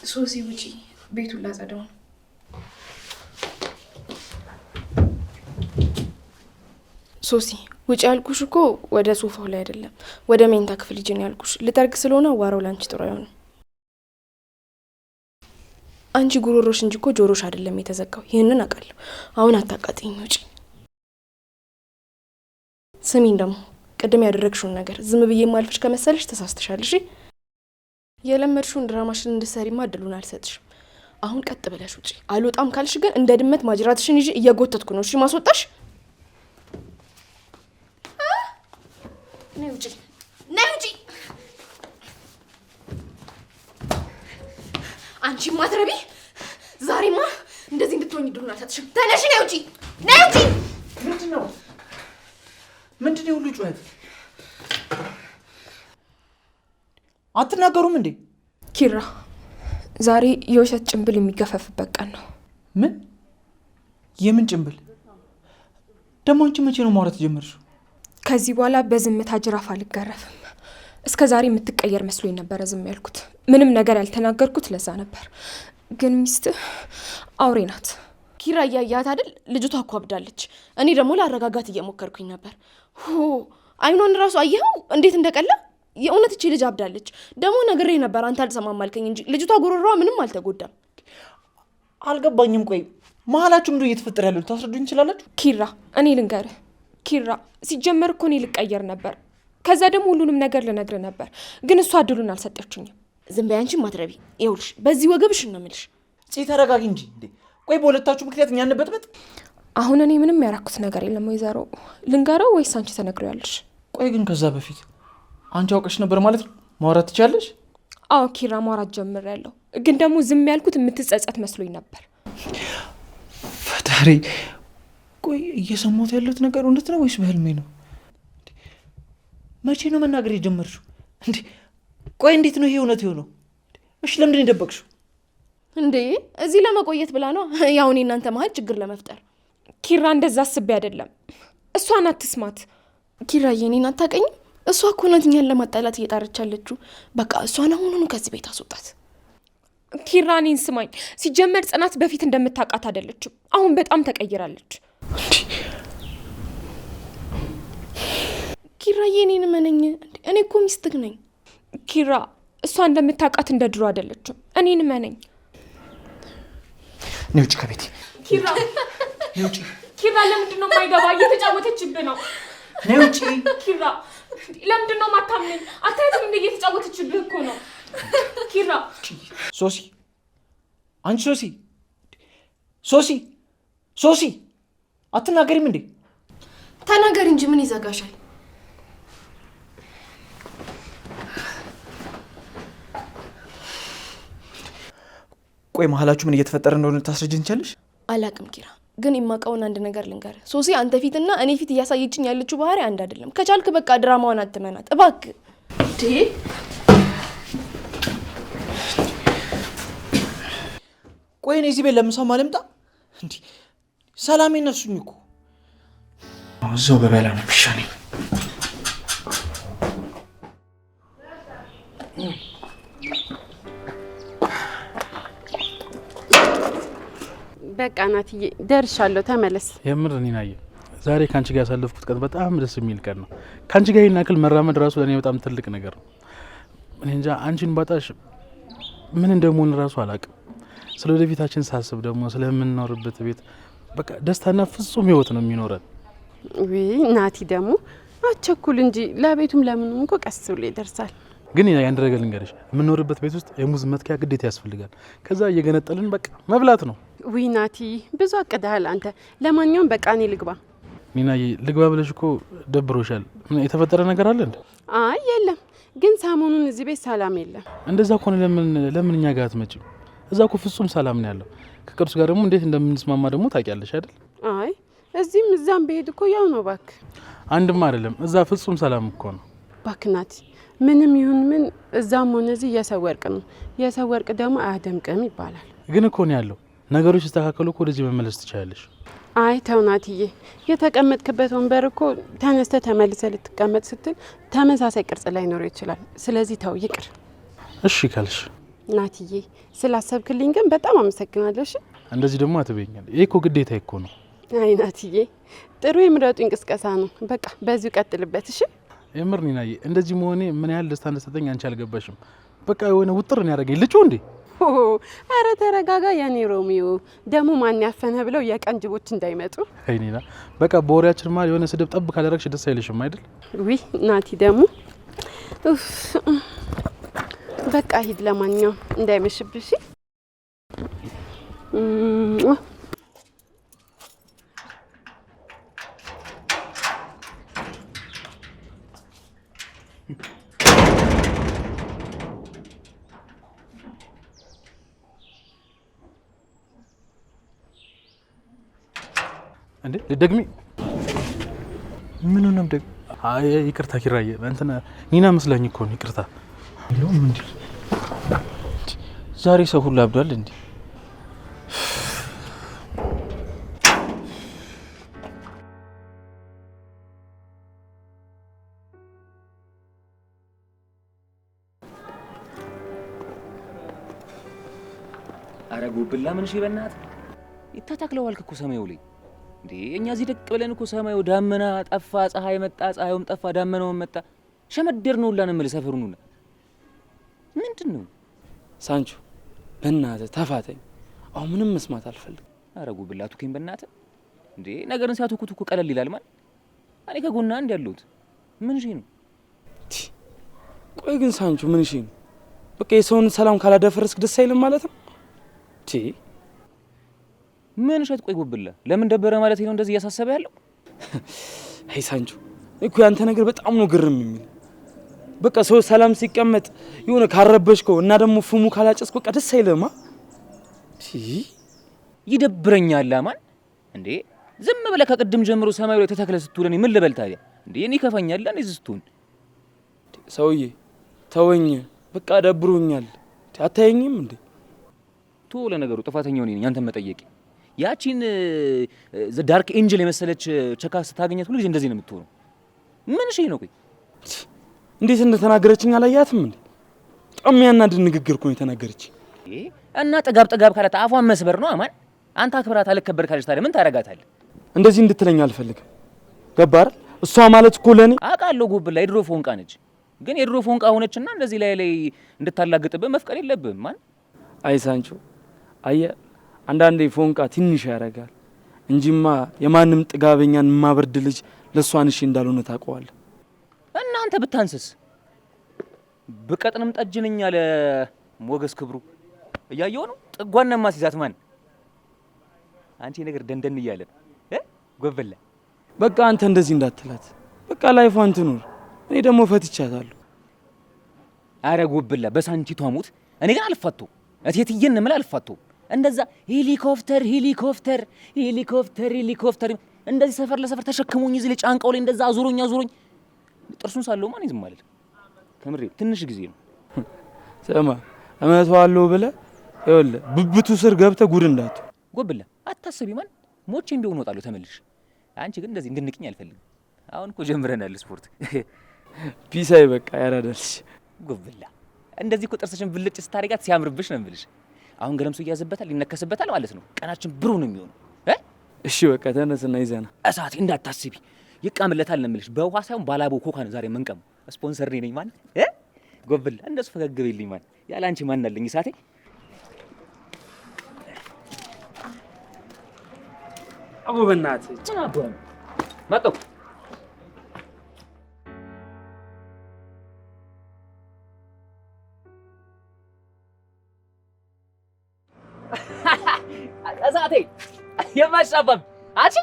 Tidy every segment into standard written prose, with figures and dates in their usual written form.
ሶሲ ውጪ፣ ቤቱን ላጸዳው ነው። ሶሲ ውጪ ያልኩሽ እኮ ወደ ሶፋው ላይ አይደለም ወደ መኝታ ክፍል ሂጂ ነው ያልኩሽ። ልጠርግ ስለሆነ አዋራው ላንቺ ጥሩ አይሆንም። አንቺ ጉሮሮሽ እንጂ እኮ ጆሮሽ አይደለም የተዘጋው። ይሄንን አውቃለሁ። አሁን አታቃጥኝ፣ ውጪ። ስሚኝ ደግሞ ቅድም ያደረግሽውን ነገር ዝም ብዬ ማልፍሽ ከመሰለሽ ተሳስተሻል። እሺ የለመድሽውን ድራማሽን እንድትሰሪማ እድሉን አልሰጥሽም። አሁን ቀጥ ብለሽ ውጪ። አልወጣም ካልሽ ግን እንደ ድመት ማጅራትሽን ይዤ እየጎተትኩ ነው። እሺ ማስወጣሽ? ነይ ውጪ፣ ነይ ውጪ። አንቺ ማትረቢ፣ ዛሬማ እንደዚህ እንድትሆኝ እድሉን አልሰጥሽም። ተነሽ፣ ነይ ውጪ፣ ነይ ውጪ። ምንድነው ሁሉ ጩኸት? አትናገሩም እንዴ? ኪራ ዛሬ የውሸት ጭንብል የሚገፈፍበት ቀን ነው። ምን? የምን ጭንብል ደግሞ? አንቺ መቼ ነው ማውራት ጀመርሽው? ከዚህ በኋላ በዝምታ ጅራፍ አልገረፍም። እስከ ዛሬ የምትቀየር መስሎኝ ነበረ ዝም ያልኩት። ምንም ነገር ያልተናገርኩት ለዛ ነበር። ግን ሚስትህ አውሬ ናት። ኪራ እያያት አይደል? ልጅቷ እኮ አብዳለች። እኔ ደግሞ ላረጋጋት እየሞከርኩኝ ነበር። አይኗን ራሱ አየኸው እንዴት እንደቀላ። የእውነት እቺ ልጅ አብዳለች። ደግሞ ነግሬ ነበር፣ አንተ አልሰማም አልከኝ እንጂ ልጅቷ ጉሮሮዋ ምንም አልተጎዳም። አልገባኝም። ቆይ መሀላችሁ ምንድነው እየተፈጠረ ያለው? ታስረዱኝ ትችላላችሁ? ኪራ እኔ ልንገርህ፣ ኪራ ሲጀመር እኮ እኔ ልቀየር ነበር። ከዛ ደግሞ ሁሉንም ነገር ልነግርህ ነበር፣ ግን እሷ እድሉን አልሰጠችኝም። ዝም በይ አንቺም አትረቢ። ይኸውልሽ በዚህ ወገብሽ ነው የምልሽ። ተረጋጊ እንጂ እንዴ። ቆይ በሁለታችሁ ምክንያት እኛ እንበጥበጥ? አሁን እኔ ምንም ያራኩት ነገር የለም። ወይዘሮ ልንገረው ወይስ አንቺ ተነግሪያለሽ? ቆይ ግን ከዛ በፊት አንቺ አውቀሽ ነበር ማለት ነው? ማውራት ትችያለሽ? አዎ ኪራ ማውራት ጀምሬያለሁ፣ ግን ደግሞ ዝም ያልኩት የምትጸጸት መስሎኝ ነበር። ፈጣሪ፣ ቆይ እየሰማሁት ያለሁት ነገር እውነት ነው ወይስ በህልሜ ነው? መቼ ነው መናገር የጀመርሽው እንዴ? ቆይ እንዴት ነው ይሄ እውነት የሆነው? እሺ ለምንድን ነው የደበቅሽው እንዴ? እዚህ ለመቆየት ብላ ነው። ያው እኔ እናንተ መሀል ችግር ለመፍጠር። ኪራ እንደዛ አስቤ አይደለም። እሷን አትስማት። ኪራዬ እኔን አታውቅኝም። እሷ እኮ ናት እኛን ለማጣላት እየጣረች ያለችው። በቃ እሷን አሁኑኑ ከዚህ ቤት አስወጣት። ኪራ እኔን ስማኝ። ሲጀመር ጽናት በፊት እንደምታውቃት አይደለችም። አሁን በጣም ተቀይራለች። ኪራዬ እኔን እመነኝ። እኔ እኮ ሚስትህ ነኝ። ኪራ እሷ እንደምታውቃት እንደ ድሮ አይደለችም። እኔን እመነኝ። ነይ ውጪ ከቤቴ። ኪራ ነይ ውጪ። ኪራ ለምንድን ነው የማይገባ? እየተጫወተችብህ ነው። ነይ ውጪ። ኪራ ለምንድን ነው የማታምነኝ? አታያትም እንደ እየተጫወተችብህ እኮ ነው። ኪራ ሶሲ፣ አንቺ ሶሲ፣ ሶሲ፣ ሶሲ አትናገሪም እንዴ? ተናገሪ እንጂ ምን ይዘጋሻል? ቆይ መሀላችሁ ምን እየተፈጠረ እንደሆነ ታስረጅኝ ትችያለሽ? አላቅም ኪራ፣ ግን የማውቀውን አንድ ነገር ልንገርህ። ሶሲ አንተ ፊትና እኔ ፊት እያሳየችኝ ያለችው ባህሪ አንድ አይደለም። ከቻልክ በቃ ድራማዋን አትመናት እባክህ። ቆይ እኔ እዚህ ቤት ለምሳማ ልምጣ እንዴ? ሰላም ይነሱኝ እኮ እዛው በበላ ነው የሚሻለኝ። በቃ ናትዬ ደርሻለሁ፣ ተመለስ። የምር ኒናዬ ዛሬ ካንቺ ጋር ያሳለፍኩት ቀን በጣም ደስ የሚል ቀን ነው። ካንቺ ጋር ይሄን ያክል መራመድ ራሱ ለኔ በጣም ትልቅ ነገር ነው። እኔ እንጃ አንቺን ባጣሽ ምን እንደምሆን ራሱ አላውቅም። ስለ ወደፊታችን ሳስብ ደግሞ ስለምንኖርበት ቤት በቃ ደስታና ፍጹም ህይወት ነው የሚኖረን። ውይ ናቲ ደግሞ አቸኩል እንጂ ለቤቱም ለምኑም እኮ ቀስ ብሎ ይደርሳል። ግን ያን ነገር ልንገርሽ፣ የምንኖርበት ቤት ውስጥ የሙዝ መትኪያ ግዴታ ያስፈልጋል። ከዛ እየገነጠልን በቃ መብላት ነው። ውይ ናቲ ብዙ አቅደሃል አንተ። ለማንኛውም በቃ እኔ ልግባ። ኒናዬ ልግባ ብለሽ እኮ ደብሮሻል። የተፈጠረ ነገር አለ እንዴ? አይ የለም፣ ግን ሰሞኑን እዚህ ቤት ሰላም የለም። እንደዛ ከሆነ ለምን እኛ ጋር አትመጪም? እዛ እኮ ፍጹም ሰላም ነው ያለው። ከቅርሱ ጋር ደግሞ እንዴት እንደምንስማማ ደግሞ ታውቂያለሽ አይደል? አይ እዚህም እዛም በሄድ እኮ ያው ነው ባክ። አንድም አይደለም፣ እዛ ፍጹም ሰላም እኮ ነው ባክ ናቲ። ምንም ይሁን ምን እዛም ሆነ እዚህ የሰው ወርቅ ነው። የሰው ወርቅ ደግሞ አያደምቅም ይባላል። ግን እኮ ነው ያለው ነገሮች ሲስተካከሉ እኮ ወደዚህ መመለስ ትችላለሽ። አይ ተው ናትዬ፣ የተቀመጥክበት ወንበር እኮ ተነስተ ተመልሰ ልትቀመጥ ስትል ተመሳሳይ ቅርጽ ላይ ኖሮ ይችላል። ስለዚህ ተው ይቅር። እሺ ካልሽ ናትዬ ስላሰብክልኝ ግን በጣም አመሰግናለሁ። እሺ እንደዚህ ደግሞ አትበይኛል። ይሄ እኮ ግዴታ እኮ ነው። አይ ናትዬ ጥሩ የምረጡ እንቅስቃሴ ነው። በቃ በዚሁ ቀጥልበት። እሺ የምር ኒናዬ እንደዚህ መሆኔ ምን ያህል ደስታ እንደሰጠኝ አንቺ አልገባሽም። በቃ የሆነ ውጥር ነው ያደረገኝ። ልጩ እንዴ! አረ ተረጋጋ የኔ ሮሚዮ። ደግሞ ማን ያፈነ ብለው የቀን ጅቦች እንዳይመጡ። አይ ኒና በቃ በወሬያችን ማለት የሆነ ስድብ ጠብ ካደረግሽ ደስ አይልሽም አይደል? ዊ ናቲ ደግሞ በቃ ሂድ። ለማንኛውም እንዳይመሽብሽ። እንዴ ልደግሚ ምን ነው ደግ አይ ይቅርታ ኪራዬ እንትን ኒና መስላኝ እኮ ነው። ይቅርታ ይሎም እንዴ ዛሬ ሰው ሁሉ አብዷል እንዴ? አረጉብላ ምን እሺ በእናት ይተታክለዋል እኮ ሰማዩ ላይ እንዴ እኛ እዚህ ደቅ ብለን እኮ ሰማዩ ዳመና ጠፋ፣ ፀሐይ መጣ፣ ፀሐዩም ጠፋ፣ ዳመናውም መጣ። ሸመደር ነው ሁላ ነው የምልህ ሰፈሩን ሁላ ምንድነው? ሳንቾ በእናትህ ተፋተኝ። አሁን ምንም መስማት አልፈልግም። አረጉብላ ቱከኝ በእናትህ እንዴ ነገርን ሲያተኩት እኮ ቀለል ይላል ማለት እኔ ከጎና አንድ ያለሁት ምን እሺ ነው? ቆይ ግን ሳንቾ ምን እሺ ነው? በቃ የሰውን ሰላም ካላደፈረስክ ደስ አይልም ማለት ነው? ምን እሸት ቆይ ጉብላ ለምን ደበረ ማለት ነው እንደዚህ እያሳሰበ ያለው? አይ ሳንቾ እኮ ያንተ ነገር በጣም ነው ግርም የሚል። በቃ ሰው ሰላም ሲቀመጥ የሆነ ካረበሽከው እና ደግሞ ፍሙ ካላጨስክ በቃ ደስ አይልማ። ይደብረኛል አማን እንዴ ዝም ብለህ ከቅድም ጀምሮ ሰማዩ ላይ ተተክለ ስትውል እኔ ምን ልበል ታዲያ? እንዴ እኔ ከፋኛል እንዴ ስትሆን ሰውዬ ተወኝ በቃ ደብሮኛል። አታየኝም እንዴ? ቶ ለነገሩ ጥፋተኛው ነኝ አንተን መጠየቅ ያቺን ዳርክ ኤንጀል የመሰለች ቸካ ስታገኛት ሁሉ ጊዜ እንደዚህ ነው የምትሆነው። ምን እሺ ነው ቆይ እንዴት እንደተናገረችኝ አላያትም እንዴ? በጣም ያናድድ ንግግር እኮ ነው የተናገረችኝ። እና ጥጋብ ካላት አፏን መስበር ነው አማን። አንተ አክብራት አልከበር ካለች ታዲያ ምን ታረጋታለህ? እንደዚህ እንድትለኝ አልፈልግም። ገባህ? እሷ ማለት እኮ ለኔ አውቃለሁ ጉብላ የድሮ ፎንቃ ነች። ግን የድሮ ፎንቃ ሆነችና እንደዚህ ላይ እንድታላግጥብህ መፍቀድ የለብህም ማን። አይ ሳንቾ አየህ አንዳንዴ ፎንቃ ትንሽ ያረጋል እንጂማ የማንም ጥጋበኛን ማበርድ ልጅ ለሷን እሺ እንዳልሆነ ታውቀዋለህ። እናንተ ብታንስስ ብቀጥንም ጠጅነኝ ያለ ሞገስ ክብሩ እያየው ነው ጥጓንማ ሲዛት ማን አንቺ ነገር ደንደን እያለ ጎበለ በቃ አንተ እንደዚህ እንዳትላት በቃ ላይፏን ትኑር። እኔ ደግሞ ፈትቻታለሁ። አረ ጎበለ በሳንቺቷ ሙት እኔ ግን አልፋተው እቴትዬን ነው ማለት አልፋተው እንደዛ ሄሊኮፕተር እንደዚህ ሰፈር ለሰፈር ተሸክሞኝ እዚህ ለጫንቃው ላይ እንደዛ አዙሮኝ ጥርሱን ሳለው ማን ይዝም ማለት ከምሬ ትንሽ ጊዜ ነው። ሰማ እመታዋለሁ ብለህ ይኸውልህ ብብቱ ስር ገብተህ ጉድ እንዳት ጎብላ አታስቢ ማን ሞቼም ቢሆን ወጣለሁ ተመልሽ። አንቺ ግን እንደዚህ እንድንቅኝ አልፈልግም። አሁን እኮ ጀምረናል ስፖርት ፒሳይ በቃ ያራዳልሽ ጎብላ እንደዚህ እኮ ጥርስሽን ብልጭ ስታደርጋት ሲያምርብሽ ነው የምልሽ። አሁን ገለምሱ ይያዝበታል ይነከስበታል ማለት ነው። ቀናችን ብሩ ነው የሚሆነው። እሺ በቃ ተነስና ይዘና እሳቴ እንዳታስቢ ይቃምለታል ነው የምልሽ። በውሃ ሳይሆን ባላቦ ኮካ ነው ዛሬ መንቀም። ስፖንሰር ነኝ ማን ጎብላ እንደሱ ፈገግ በይልኝ ማን ያለ አንቺ ማን አለኝ እሳቴ። አቦ በእናትህ ቻባን መጣሁ እሳቴ የማሻባብ አንቺ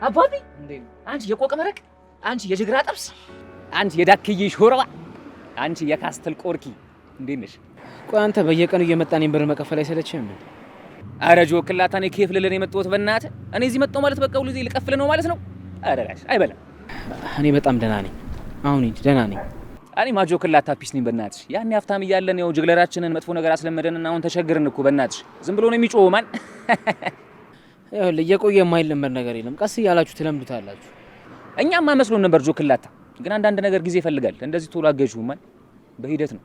አባቴ እንዴ አንቺ የቆቀ መረቅ አንቺ የጅግራ ጥብስ አንቺ የዳክዬ ሾርባ አንቺ የካስተል ቆርኪ እንዴት ነሽ? ቆይ አንተ በየቀኑ እየመጣን ብር መከፈል አይሰለችህም እንዴ? አረ ጆ ክላታ ነው ከፍ ለለን የመጣሁት በእናትህ እኔ እዚህ መጣሁ ማለት በቃ ሁሉ እዚህ ልቀፍል ነው ማለት ነው። አረ ላሽ አይበላም። እኔ በጣም ደህና ነኝ። አሁን እንጂ ደህና ነኝ። እኔ ማጆ ክላታ ፒስ ነኝ በእናትሽ። ያኔ ሀብታም እያለን ያው ጅግለራችንን መጥፎ ነገር አስለመደንና አሁን ተቸገርን እኮ በእናትሽ። ዝም ብሎ ነው የሚጮህ ማን ያው ለየቆየ የማይለመድ ነገር የለም። ቀስ እያላችሁ ትለምዱታላችሁ። እኛማ መስሎን ነበር ጆ ክላታ፣ ግን አንዳንድ ነገር ጊዜ ይፈልጋል። እንደዚህ ቶሎ አገዥው ማን በሂደት ነው።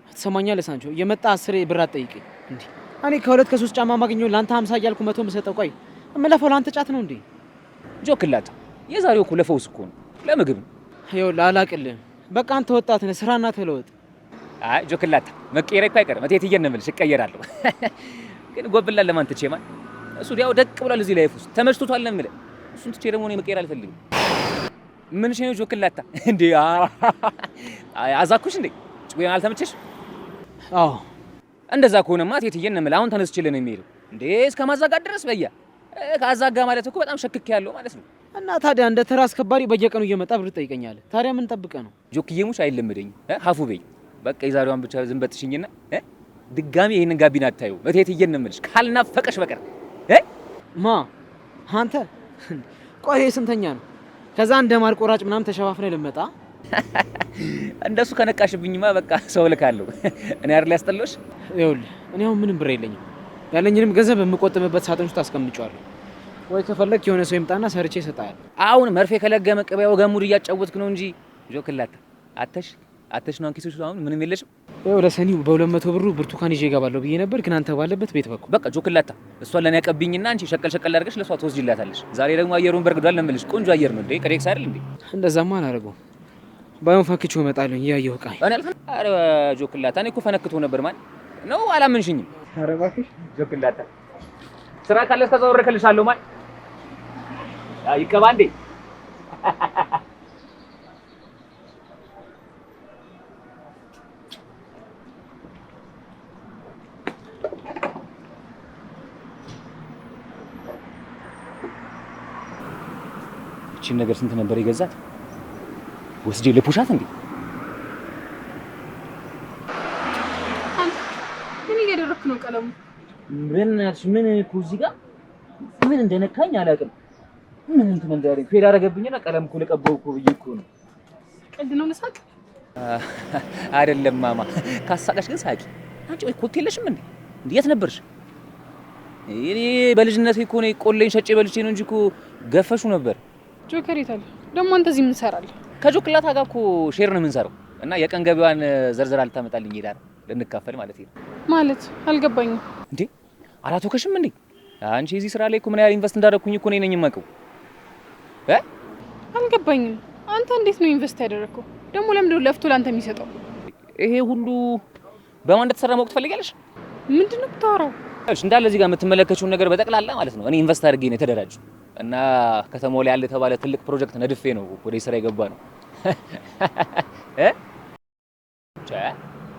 ትሰማኛለህ ሳንቾ? እየመጣ 10 ብር አትጠይቀኝ እንዴ። እኔ ከ2 ከ3 ጫማ ማግኘው ላንተ 50 እያልኩ 100 የምሰጠው ቆይ እምለፈው ላንተ ጫት ነው እንዴ? ጆክላታ የዛሬው እኮ ለፈውስ እኮ ነው ለምግብ ነው። ይኸውልህ አላቅልህም። በቃ አንተ ወጣት ነህ፣ ስራና ተለወጥ። አይ ጆክላታ መቀየር እኮ አይቀርም። እቴትዬ ነው የምልሽ እቀየራለሁ። ግን ጎብላል ለማን ትቼ ማን እሱ ያው ደቅ ብሏል እዚህ ላይፍ ውስጥ ተመችቶታል ነው የምልህ። እሱን ትቼ ደግሞ እኔ መቀየር አልፈልግም። ምን ሽ ነው ጆክላታ እንዴ? አዛኩሽ እንዴ? ወይ አልተመቸሽ? አዎ እንደዛ ከሆነማ እቴትዬ ነው የምልህ። አሁን ተነስችልህ ነው የሚሄደው እንዴ? እስከ ማዛጋት ድረስ በያ ካዛጋ ማለት እኮ በጣም ሸክክ ያለው ማለት ነው። እና ታዲያ እንደ ተራ አስከባሪ በየቀኑ እየመጣ ብር ትጠይቀኛለህ። ታዲያ ምን ጠብቀህ ነው? ጆክዬ ሙሽ አይለመደኝም። ሀፉ በይ በቃ የዛሬዋን ብቻ ዝም በትሽኝና ድጋሚ ይሄንን ጋቢና አታዩ። እቴትዬ ነው የምልሽ ካልናፈቀሽ በቀር ማ አንተ ቆይ ስንተኛ ነው? ከዛ እንደ ማር ቆራጭ ምናምን ተሸፋፍነ ልመጣ? እንደሱ ከነቃሽብኝማ በቃ ሰው ልካለሁ። እኔ አይደል ያስጠላሽ? ይኸውልህ እኔ አሁን ምንም ብር የለኝም። ያለኝንም ገንዘብ የምቆጥምበት ሳጥን ውስጥ አስቀምጫለሁ። ወይ ከፈለክ የሆነ ሰው ይምጣና ሰርቼ እሰጥሃለሁ። አሁን መርፌ ከለገመ ቅቤው ገሙድ እያጫወትክ ነው እንጂ ጆክላታ አተሽ ነው አንኪሶች አሁን ምንም የለሽም። ይኸው ለሰኒው በ200 ብሩ ብርቱካን ይዤ እገባለሁ ብዬ ነበር፣ ግን አንተ ባለበት ቤት በኩል በቃ ጆክላታ እሷን ለኔ ያቀብኝና አንቺ ሸቀል አድርገሽ ለሷ ትወስጂላታለሽ። ዛሬ ደግሞ አየሩን በርግዷል ነው የምልሽ። ቆንጆ አየር ነው እንዴ? ከዴክስ አይደል እንዴ? እንደዛማ አላደርገውም። ባይሆን ፈክቼው እመጣለሁ እያየሁ ቃይ እኔ አልፈን። ኧረ ጆክላታ እኔ እኮ ፈነክቶ ነበር ማለት ነው። አላመንሽኝም? ኧረ እባክሽ ጆክላታ ስራ ካለ ተዘወረከልሻለሁ ማለት ይቀባ እንዴ? እቺን ነገር ስንት ነበር የገዛት? ወስጄ ለፑሻት እንዴ? ምን እያደረክ ነው? ቀለሙ ምን እኮ እዚህ ጋር ምን እንደነካኝ አላውቅም። ምን እንትን እንዳለኝ ፌል አደረገብኝና ቀለም እኮ ልቀባው እኮ ብዬ እኮ ነው። ቀልድ ነው ልሳቅ? አይደለም ማማ፣ ካሳቀሽ ግን ሳቂ። አንቺ ወይ ኮት የለሽም እንዴ? የት ነበርሽ? እኔ በልጅነቴ እኮ ነው ቆሌን ሸጬ በልቼ ነው እንጂ እኮ ገፈሹ ነበር። ጆከር የታለ ደግሞ? አንተ እዚህ ምን ትሰራለህ? ከጆክላታ ጋር እኮ ሼር ነው የምንሰራው እና የቀን ገቢዋን ዘርዝራ ልታመጣልኝ ሄዳ ልንካፈል ማለት ነው። ማለት አልገባኝም። እንዴ አላተወከሽም እንዴ? አንቺ እዚህ ስራ ላይ እኮ ምን ያህል ኢንቨስት እንዳደረኩኝ እኮ ነኝ የማውቀው። አልገባኝም። አንተ እንዴት ነው ኢንቨስት ያደረከው? ደግሞ ለምንድን ነው ለፍቶ ላንተ የሚሰጠው? ይሄ ሁሉ በማን እንደተሰራ ማወቅ ትፈልጊያለሽ? ምንድን ነው የምታወራው? እንዳለ እዚህ ጋር የምትመለከችውን ነገር በጠቅላላ ማለት ነው እኔ ኢንቨስት አድርጌ ነው የተደራጀው እና ከተማው ላይ ያለ የተባለ ትልቅ ፕሮጀክት ነድፌ ነው ወደ ስራ የገባ ነው።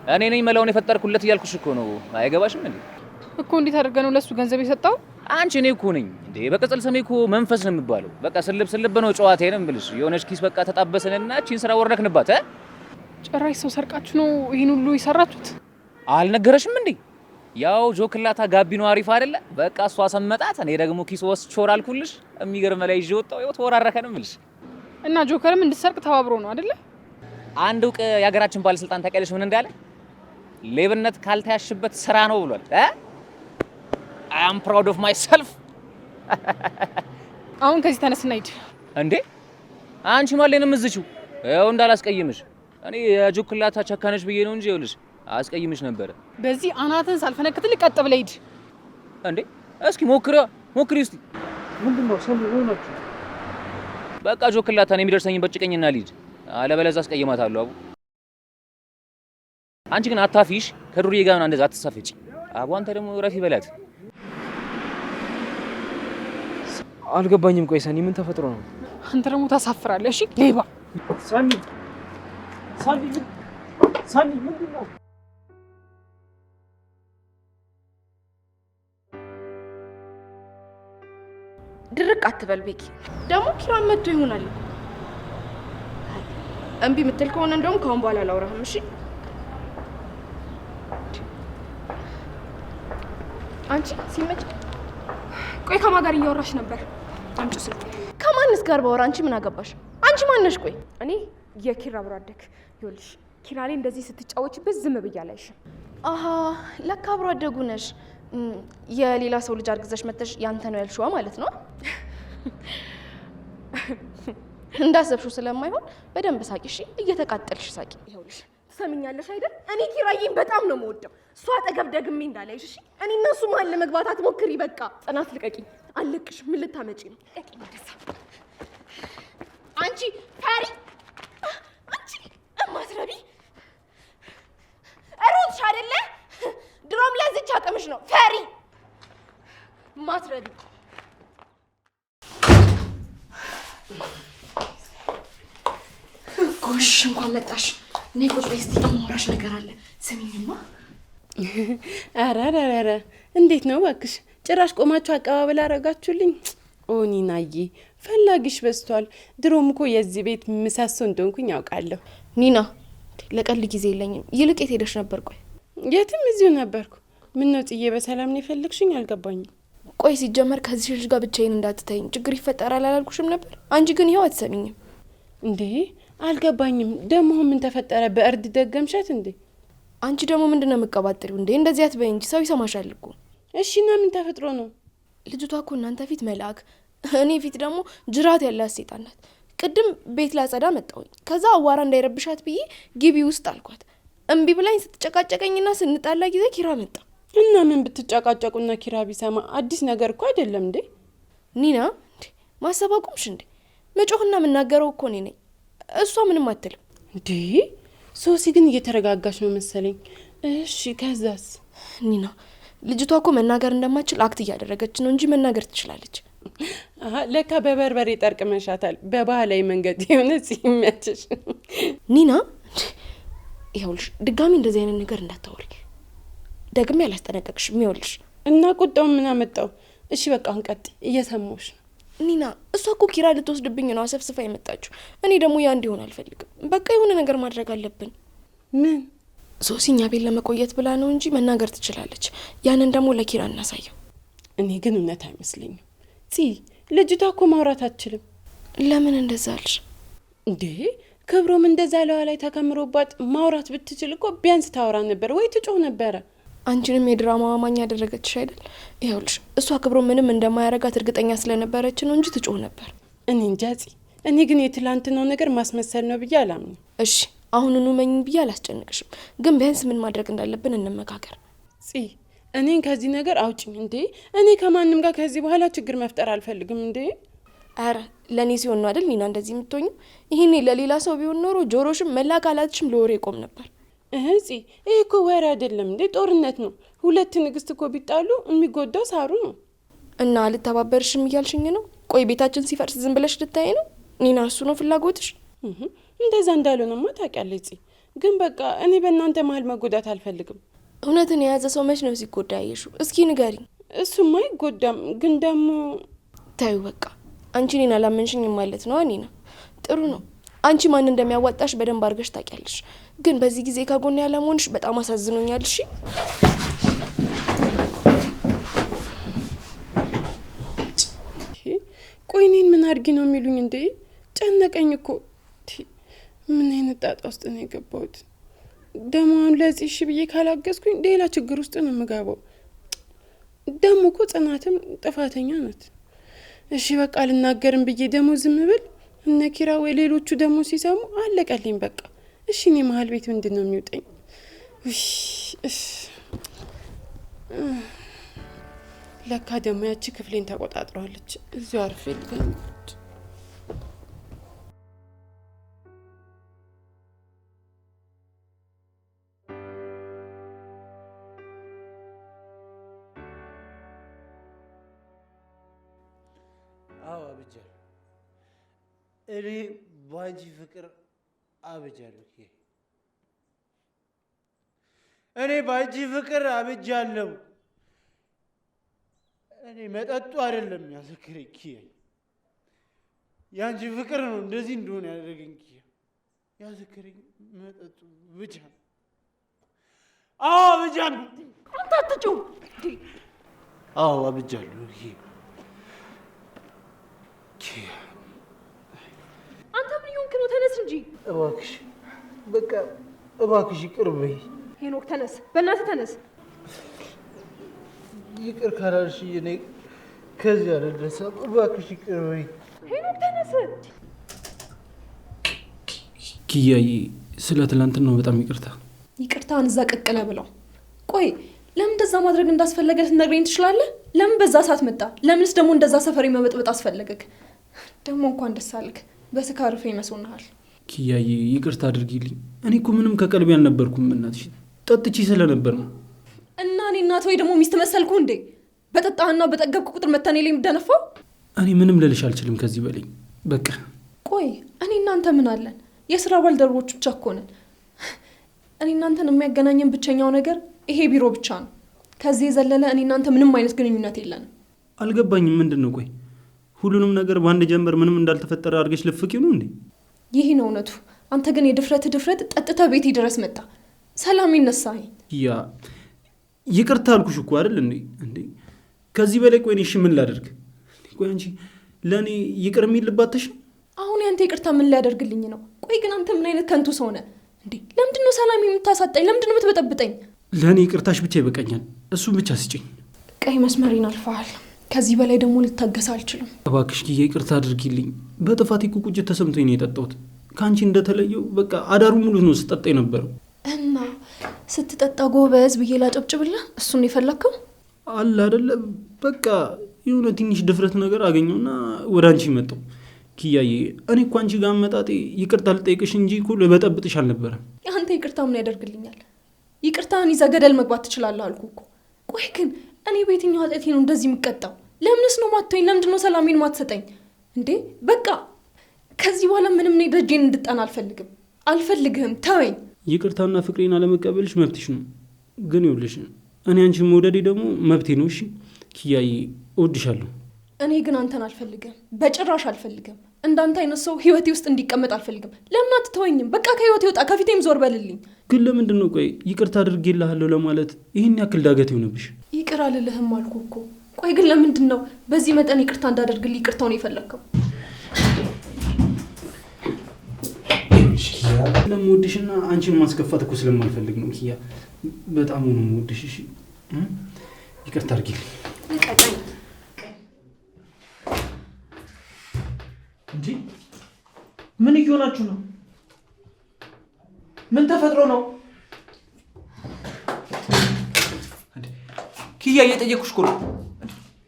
እኔ ነኝ መላውን የፈጠርኩለት እያልኩሽ እኮ ነው። አይገባሽም እንዴ? እኮ እንዴት አድርገህ ነው ለሱ ገንዘብ የሰጠው? አንቺ እኔ እኮ ነኝ እንዴ በቅጽል ስሜ እኮ መንፈስ ነው የሚባለው። በቃ ስልብ ነው ጨዋታዬ ነው የምልሽ። የሆነች ኪስ በቃ ተጣበሰንና እቺን ስራ ወረክንባት። ጭራሽ ሰው ሰርቃችሁ ነው ይሄን ሁሉ የሰራችሁት? አልነገረሽም እንዴ? ያው ጆክላታ ጋቢ ነው አሪፍ አይደለ? በቃ እሷ ሰመጣት፣ እኔ ደግሞ ኪስ ወስድ ቾር አልኩልሽ። የሚገርም ላይ ይዤ ወጣው። ይኸው ተወራረከ ነው የምልሽ። እና ጆከርም እንድትሰርቅ ተባብሮ ነው አይደለ? አንድ እውቅ የሀገራችን ባለስልጣን ታውቂያለሽ ምን እንዳለ? ሌብነት ካልተያሽበት ስራ ነው ብሏል። I am proud of myself። አሁን ከዚህ ተነስና ሂድ። እንዴ አንቺ ማለንም እዝቹ ያው እንዳላስቀይምሽ እኔ የጆክላታ ቸካነሽ ብዬ ነው እንጂ ይኸውልሽ አስቀይምሽ ነበር። በዚህ አናትን ሳልፈነክትልህ ቀጥ ብለህ ሂድ። እንዴ እስኪ ሞክሪ እስቲ። ምንድነው ሰው ሆነች? በቃ ጆክላታ ነው የሚደርሰኝ በጭቀኝና ልሂድ፣ አለበለዚያ አስቀይማታለሁ። አቡ አንቺ ግን አታፊሽ፣ ከዱርዬ ጋር እንደዛ አትሳፈጪ። አቡ አንተ ደግሞ ረፊ በላት። አልገባኝም። ቆይ ሰኒ ምን ተፈጥሮ ነው? አንተ ደግሞ ታሳፍራለህ። እሺ ሌባ ሰኒ ምንድነው? ድርቅ አትበል ቤኪ። ደግሞ ኪራን መጥቶ ይሆናል። እምቢ የምትል ከሆነ እንደውም ከአሁን በኋላ አላወራህም። እሺ አንቺ ሲመጭ ቆይ ከማን ጋር እያወራሽ ነበር? አምጪው ስልክ። ከማንስ ጋር ባወራ አንቺ ምን አገባሽ? አንቺ ማነሽ? ቆይ እኔ የኪራ አብሮ አደግ። ይኸውልሽ ኪራ ላይ እንደዚህ ስትጫወችበት ዝም ብዬ አላይሽም። አሃ ለካ አብሮ አደጉ ነሽ። የሌላ ሰው ልጅ አርግዘሽ መተሽ ያንተ ነው ያልሽዋ ማለት ነው። እንዳሰብሽው ስለማይሆን በደንብ ሳቂ። እሺ እየተቃጠልሽ ሳቂ። ይኸውልሽ ትሰሚኛለሽ አይደል? እኔ ኪራዬን በጣም ነው የምወደው። እሷ አጠገብ ደግሜ እንዳላይሽ እሺ? እኔ እና እሱ መሀል ለመግባት አትሞክሪ። በቃ ጽናት ልቀቂኝ። አለቅሽ። ምን ልታመጪ ነው? ልቀቂኝ። ወደዛ አንቺ ፈሪ፣ አንቺ እማትረቢ ሩትሽ አይደለ? ድሮም ለዚች አቅምሽ ነው ፈሪ እማትረቢ። ጎሽ እንኳን መጣሽ። እኔ ቁጭ በይ እስቲ የማወራሽ ነገር አለ። ስሚኝማ። ኧረ እንዴት ነው እባክሽ? ጭራሽ ቆማችሁ አቀባበል አደረጋችሁልኝ። ኒናዬ ፈላጊሽ በዝቷል። ድሮም እኮ የዚህ ቤት ምሰሶ እንደሆንኩኝ ያውቃለሁ። ኒና ለቀልድ ጊዜ የለኝም። ይልቅ የት ሄደሽ ነበር? ቆይ የትም እዚሁ ነበርኩ። ምነው ጽዬ በሰላም ነው የፈለግሽኝ? አልገባኝም። ቆይ ሲጀመር ከዚህ ልጅ ጋር ብቻዬን እንዳትተይኝ ችግር ይፈጠራል አላልኩሽም ነበር? አንቺ ግን ይኸው አትሰሚኝም እንዴ? አልገባኝም። ደግሞ ምን ተፈጠረ? በእርድ ደገምሻት እንዴ? አንቺ ደግሞ ምንድነው የምትቀባጥሪው እንዴ? እንደዚህ አትበይ እንጂ ሰው ይሰማሻል እኮ። እሺና ምን ተፈጥሮ ነው? ልጅቷ እኮ እናንተ ፊት መልአክ፣ እኔ ፊት ደግሞ ጅራት ያላት ሴጣን ናት። ቅድም ቤት ላጸዳ መጣሁኝ። ከዛ አዋራ እንዳይረብሻት ብዬ ግቢ ውስጥ አልኳት። እምቢ ብላኝ ስትጨቃጨቀኝና ስንጣላ ጊዜ ኪራ መጣ። እና ምን ብትጨቃጨቁና ኪራ ቢሰማ አዲስ ነገር እኮ አይደለም እንዴ? ኒና እንዴ ማሰብ አቁምሽ እንዴ? መጮህና የምናገረው እኮ እኔ ነኝ፣ እሷ ምንም አትልም እንዴ። ሶሲ ግን እየተረጋጋች ነው መሰለኝ። እሺ ከዛስ? ኒና ልጅቷ እኮ መናገር እንደማትችል አክት እያደረገች ነው እንጂ መናገር ትችላለች። ለካ በበርበሬ ጠርቅመሻታል። በባህላዊ መንገድ የሆነ ሲሚያችሽ ኒና። ይኸውልሽ ድጋሚ እንደዚህ አይነት ነገር እንዳታወሪ፣ ደግሜ ያላስጠነቀቅሽም። ይኸውልሽ እና ቁጣው ምን አመጣው? እሺ በቃ አንቀጥ፣ እየሰማሁሽ ነው ኒና። እሷ እኮ ኪራ ልትወስድብኝ ነው አሰፍስፋ የመጣችው። እኔ ደግሞ ያ እንዲሆን አልፈልግም። በቃ የሆነ ነገር ማድረግ አለብን። ምን? ሶሲ እኛ ቤት ለመቆየት ብላ ነው እንጂ መናገር ትችላለች። ያንን ደግሞ ለኪራ እናሳየው። እኔ ግን እውነት አይመስለኝም። ልጅቷ እኮ ማውራት አትችልም። ለምን እንደዛ አልሽ እንዴ? ክብሮም እንደዛ ለዋ ላይ ተከምሮባት ማውራት ብትችል እኮ ቢያንስ ታወራ ነበር ወይ ትጮህ ነበረ። አንቺንም የድራማ ማማኝ ያደረገችሽ አይደል? ይኸውልሽ እሷ ክብሮም ምንም እንደማያረጋት እርግጠኛ ስለነበረች ነው እንጂ ትጮህ ነበር። እኔ እንጃ። እኔ ግን የትላንትናው ነገር ማስመሰል ነው ብዬ አላምንም። እሺ አሁኑኑ መኝ ብዬ አላስጨንቅሽም፣ ግን ቢያንስ ምን ማድረግ እንዳለብን እንመካከር። እኔን ከዚህ ነገር አውጭኝ እንዴ። እኔ ከማንም ጋር ከዚህ በኋላ ችግር መፍጠር አልፈልግም እንዴ። አረ ለእኔ ሲሆን ነው አይደል ኒና እንደዚህ የምትሆኙ? ይሄኔ ለሌላ ሰው ቢሆን ኖሮ ጆሮሽም መላ አካላትሽም ለወሬ ቆም ነበር። ይሄ እኮ ወሬ አይደለም እንዴ፣ ጦርነት ነው። ሁለት ንግስት እኮ ቢጣሉ የሚጎዳው ሳሩ ነው። እና ልተባበርሽም እያልሽኝ ነው? ቆይ ቤታችን ሲፈርስ ዝም ብለሽ ልታይ ነው? ኒና እሱ ነው ፍላጎትሽ? እንደዛ እንዳልሆነማ ታውቂያለሽ። ግን በቃ እኔ በእናንተ መሀል መጎዳት አልፈልግም። እውነትን የያዘ ሰው መች ነው ሲጎዳ ያየሽው? እስኪ ንገሪኝ። እሱማ አይጎዳም፣ ግን ደግሞ ታዩ በቃ አንቺ እኔን አላመንሽኝም ማለት ነው። ኒና ጥሩ ነው። አንቺ ማን እንደሚያዋጣሽ በደንብ አድርገሽ ታውቂያለሽ። ግን በዚህ ጊዜ ከጎን ያለመሆንሽ በጣም አሳዝኖኛል። እሺ ቆይ እኔን ምን አድርጊ ነው የሚሉኝ እንዴ? ጨነቀኝ እኮ። ምን አይነት ጣጣ ውስጥ ነው የገባሁት? ደግሞ አሁን ለዚህ እሺ ብዬ ካላገዝኩኝ ሌላ ችግር ውስጥ ነው የምገባው። ደግሞ እኮ ጽናትም ጥፋተኛ ናት። እሺ በቃ ልናገርም ብዬ ደግሞ ዝም ብል እነ ኪራ ወይ ሌሎቹ ደግሞ ሲሰሙ አለቀልኝ በቃ። እሺ እኔ መሀል ቤት ምንድን ነው የሚውጠኝ? ለካ ደግሞ ያቺ ክፍሌን ተቆጣጥረዋለች። እዚሁ አርፌ ልገኝ። አዎ አብጃለሁ። እኔ ባንቺ ፍቅር አብጃለሁ። እኔ ባንቺ ፍቅር አብጃለሁ። እኔ መጠጡ አይደለም ያሰከረኝ ኪያ፣ ያንቺ ፍቅር ነው እንደዚህ እንደሆነ ያደረገኝ ኪያ። ያሰከረኝ መጠጡ ብቻ። አዎ አብጃለሁ። አንተ አትጩህ። አዎ አብጃለሁ ኪያ። አንተ ምን ይሆንክ ነው? ተነስ እንጂ እባክሽ፣ በቃ እባክሽ ይቅር በይ። ሄኖክ ተነስ፣ በእናትህ ተነስ። ይቅር ካላልሽ እኔ ከዚህ አልደረሰም። እባክሽ ይቅር በይ። ሄኖክ ተነስ። ኪያዬ ስለ ትላንት ነው በጣም ይቅርታ። ይቅርታን እዛ ቀቀለ ብለው። ቆይ ለምን እንደዛ ማድረግ እንዳስፈለገ ልትነግረኝ ትችላለህ? ለምን በዛ ሰዓት መጣ? ለምንስ ደግሞ እንደዛ ሰፈር መበጥበጥ አስፈለገክ? ደግሞ እንኳን ደስ አለክ። በስካር ፌመስ ሆነሃል። ኪያዬ ይቅርታ አድርጊልኝ። እኔ እኮ ምንም ከቀልቤ አልነበርኩም። እናትሽ ጠጥቼ ስለነበር ነው። እና እኔ እናት ወይ ደግሞ ሚስት መሰልኩ እንዴ? በጠጣህና በጠገብክ ቁጥር መታኔ ላይ የምደነፋው? እኔ ምንም ልልሽ አልችልም ከዚህ በላይ በቃ። ቆይ እኔ እናንተ ምን አለን? የስራ ባልደረቦች ብቻ እኮ ነን። እኔ እናንተን የሚያገናኘን ብቸኛው ነገር ይሄ ቢሮ ብቻ ነው። ከዚህ የዘለለ እኔ እናንተ ምንም አይነት ግንኙነት የለንም። አልገባኝም። ምንድን ነው? ቆይ ሁሉንም ነገር በአንድ ጀንበር ምንም እንዳልተፈጠረ አድርገሽ ልፍቂው ነው እንዴ? ይህ ነው እውነቱ። አንተ ግን የድፍረት ጠጥተ ቤቴ ድረስ መጣ። ሰላም ይነሳኝ። ያ ይቅርታ አልኩሽ እኮ አይደል እንዴ? ከዚህ በላይ ቆይ እሺ ምን ላደርግ? ቆይ አንቺ ለኔ ይቅር የሚል ልባተሽ? አሁን ያንተ ይቅርታ ምን ሊያደርግልኝ ነው? ቆይ ግን አንተ ምን አይነት ከንቱ ሰው ነህ እንዴ? ለምንድን ነው ሰላም የምታሳጣኝ? ለምንድን ነው የምትበጠብጠኝ? ለኔ ይቅርታሽ ብቻ ይበቃኛል። እሱን ብቻ ስጭኝ። ቀይ መስመሬን አልፈሃል። ከዚህ በላይ ደግሞ ልታገስ አልችልም። እባክሽ ኪያ ይቅርታ አድርጊልኝ። በጥፋቴ እኮ ቁጭት ተሰምቶኝ ነው የጠጣሁት። ከአንቺ እንደተለየው በቃ አዳሩ ሙሉ ነው ስጠጣ የነበረው። እና ስትጠጣ ጎበዝ ብዬ ላጨብጭብልህ? እሱን የፈለግከው አለ አይደለ? በቃ የሆነ ትንሽ ድፍረት ነገር አገኘውና ወደ አንቺ መጣሁ። ኪያዬ እኔ እኮ አንቺ ጋር መጣጤ ይቅርታ ልጠይቅሽ እንጂ እኮ ልበጠብጥሽ አልነበረም። አንተ ይቅርታ ምን ያደርግልኛል? ይቅርታህን ይዘህ ገደል መግባት ትችላለህ አልኩ እኮ። ቆይ ግን እኔ በየትኛው ኃጢአቴ ነው እንደዚህ የምቀጣው? ለምንስ ነው ማትተወኝ? ለምንድን ነው ሰላሜን ማትሰጠኝ እንዴ? በቃ ከዚህ በኋላ ምንም እኔ ደጄን እንድጠና አልፈልግህም። ተወኝ። ይቅርታና ፍቅሬን አለመቀበልሽ መብትሽ ነው። ግን ይኸውልሽ እኔ አንቺን መውደዴ ደግሞ መብቴ ነው። እሺ ኪያዬ እወድሻለሁ። እኔ ግን አንተን አልፈልግም፣ በጭራሽ አልፈልግም። እንዳንተ አይነት ሰው ህይወቴ ውስጥ እንዲቀመጥ አልፈልግም። ለምን አትተወኝም? በቃ ከህይወቴ ወጣ፣ ከፊቴም ዞር በልልኝ። ግን ለምንድን ነው ቆይ ይቅርታ አድርጌልሃለሁ ለማለት ይህን ያክል ዳገት ይሆንብሽ? ይቅር አልልህም አልኩ እኮ። ቆይ ግን ለምንድን ነው በዚህ መጠን ይቅርታ እንዳደርግልህ ይቅርታውን የፈለግከው? ስለምወድሽና አንቺን ማስከፋት እኮ ስለማልፈልግ ነው ኪያ። በጣም ነው የምወድሽ። እሺ ይቅርታ አድርጊልኝ። እንዴ ምን እየሆናችሁ ነው? ምን ተፈጥሮ ነው? ኪያ እየጠየኩሽ እኮ ነው።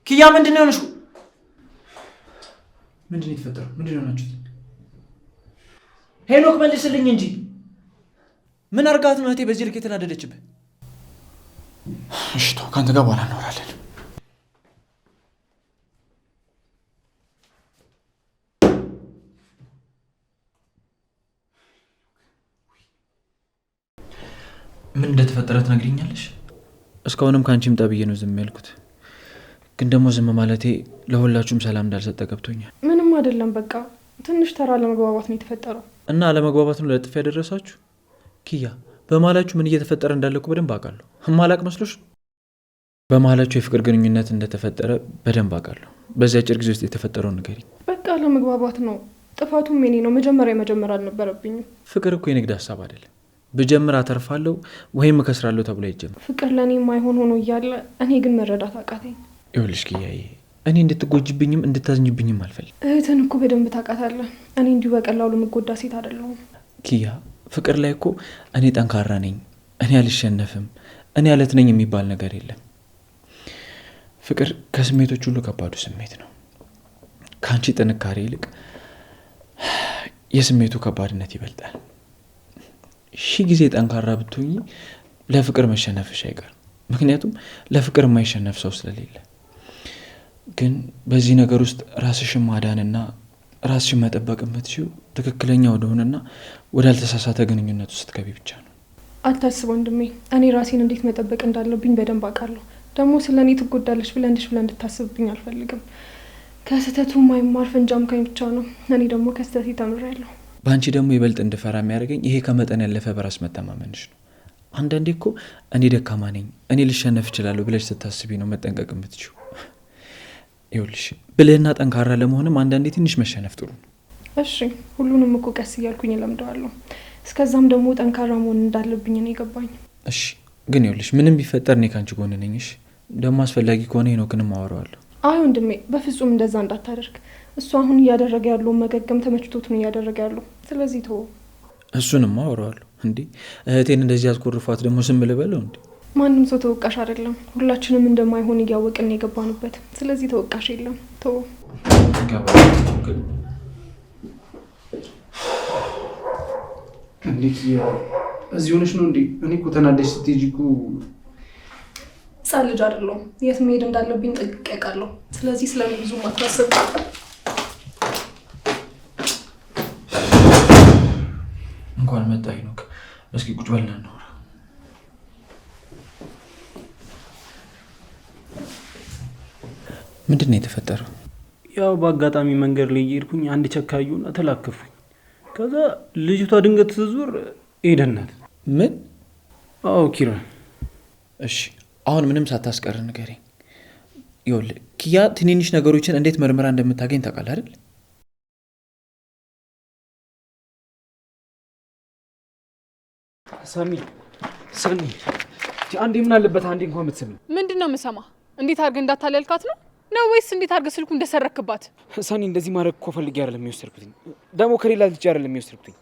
ኪያ ምንድን ነው የሆነሽው? ምንድን ነው የተፈጠረው? ምንድን ነው የሆናችሁት? ሄኖክ መልስልኝ እንጂ ምን አርጋት ነው እህቴ በዚህ ልክ የተናደደችብህ? እሺ ተው፣ ከአንተ ጋር በኋላ እናወራለን። ምን እንደተፈጠረ ትነግሪኛለሽ? እስካሁንም ከአንቺ ምጣ ብዬ ነው ዝም ያልኩት፣ ግን ደግሞ ዝም ማለቴ ለሁላችሁም ሰላም እንዳልሰጠ ገብቶኛል። ምንም አይደለም፣ በቃ ትንሽ ተራ ለመግባባት ነው የተፈጠረው። እና አለመግባባት ነው ለጥፊ ያደረሳችሁ? ኪያ በመሀላችሁ ምን እየተፈጠረ እንዳለ እኮ በደንብ አውቃለሁ። እማላቅ መስሎሽ? በመሀላችሁ የፍቅር ግንኙነት እንደተፈጠረ በደንብ አውቃለሁ። በዚህ አጭር ጊዜ ውስጥ የተፈጠረው ንገሪኝ። በቃ ለመግባባት ነው። ጥፋቱም የኔ ነው። መጀመር አልነበረብኝም። ፍቅር እኮ የንግድ ሀሳብ አይደለም። ብጀምር አተርፋለሁ ወይም እከስራለሁ ተብሎ አይጀምር። ፍቅር ለእኔ የማይሆን ሆኖ እያለ እኔ ግን መረዳት አቃተኝ። ይኸውልሽ ኪያዬ፣ እኔ እንድትጎጅብኝም እንድታዝኝብኝም አልፈልግም። እህትን እኮ በደንብ ታውቃታለህ። እኔ እንዲሁ በቀላሉ የምጎዳ ሴት አይደለሁም። ኪያ፣ ፍቅር ላይ እኮ እኔ ጠንካራ ነኝ፣ እኔ አልሸነፍም፣ እኔ አለት ነኝ የሚባል ነገር የለም። ፍቅር ከስሜቶች ሁሉ ከባዱ ስሜት ነው። ከአንቺ ጥንካሬ ይልቅ የስሜቱ ከባድነት ይበልጣል። ሺህ ጊዜ ጠንካራ ብትሆኚ ለፍቅር መሸነፍሽ አይቀርም። ምክንያቱም ለፍቅር የማይሸነፍ ሰው ስለሌለ። ግን በዚህ ነገር ውስጥ ራስሽን ማዳንና ራስሽን መጠበቅ የምትችይው ትክክለኛ ወደሆነና ወዳልተሳሳተ ግንኙነት ውስጥ ገቢ ብቻ ነው። አታስብ ወንድሜ፣ እኔ ራሴን እንዴት መጠበቅ እንዳለብኝ በደንብ አውቃለሁ። ደግሞ ስለ እኔ ትጎዳለች ብለህ እንድታስብብኝ አልፈልግም። ከስህተቱ ማይማር ፈንጃምካኝ ብቻ ነው። እኔ ደግሞ ከስህተቴ ተምሬያለሁ። በአንቺ ደግሞ ይበልጥ እንድፈራ የሚያደርገኝ ይሄ ከመጠን ያለፈ በራስ መተማመንሽ ነው። አንዳንዴ እኮ እኔ ደካማ ነኝ፣ እኔ ልሸነፍ እችላለሁ ብለሽ ስታስቢ ነው መጠንቀቅ የምትችው። ይኸውልሽ ብልህና ጠንካራ ለመሆንም አንዳንዴ ትንሽ መሸነፍ ጥሩ ነው። እሺ ሁሉንም እኮ ቀስ እያልኩኝ እለምደዋለሁ። እስከዛም ደግሞ ጠንካራ መሆን እንዳለብኝ ነው የገባኝ። እሺ ግን ይኸውልሽ ምንም ቢፈጠር እኔ ከአንቺ ጎን ነኝ። እሺ ደግሞ አስፈላጊ ከሆነ ሄኖክንም አወራዋለሁ። አይ ወንድሜ በፍጹም እንደዛ እንዳታደርግ። እሱ አሁን እያደረገ ያለውን መገገም ተመችቶት ነው እያደረገ ያለው። ስለዚህ ተወው። እሱንማ አወራዋለሁ። እንዴ እህቴን እንደዚህ ያስኮርፏት ደግሞ ስም ልበለው እንዴ? ማንም ሰው ተወቃሽ አይደለም። ሁላችንም እንደማይሆን እያወቅን የገባንበት። ስለዚህ ተወቃሽ የለም። ተው እንዴ እዚህ ሆነሽ ነው እንዴ? እኔ እኮ ተናደሽ ስትሄጂ እኮ ህፃን ልጅ አይደለሁም። የት መሄድ እንዳለብኝ ጠንቅቄ አውቃለሁ። ስለዚህ ስለኔ ብዙ ማታሰብ። እንኳን መጣ ሄኖክ። እስኪ ቁጭ በልና እናውራ። ምንድን ነው የተፈጠረው? ያው በአጋጣሚ መንገድ ላይ እየሄድኩኝ አንድ ቸካዩና ተላከፍኩኝ። ከዛ ልጅቷ ድንገት ስትዞር ኤደን ናት። ምን? አዎ ኪራ። እሺ አሁን ምንም ሳታስቀር ንገረኝ። ይኸውልህ ኪያ ትንንሽ ነገሮችን እንዴት መርምራ እንደምታገኝ ታውቃለህ አይደል? ሰኒ አንዴ ምን አለበት አንዴ እንኳን ብትሰሚ። ምንድን ነው የምሰማ? እንዴት አድርገህ እንዳታለልካት ነው ወይስ እንዴት አድርገህ ስልኩ እንደሰረክባት? ሰኒ እንደዚህ ማድረግ እኮ ፈልጌ አይደለም የሚወሰድኩትኝ፣ ደግሞ ከሌላ ልጅ አይደለም የሚወሰድኩትኝ።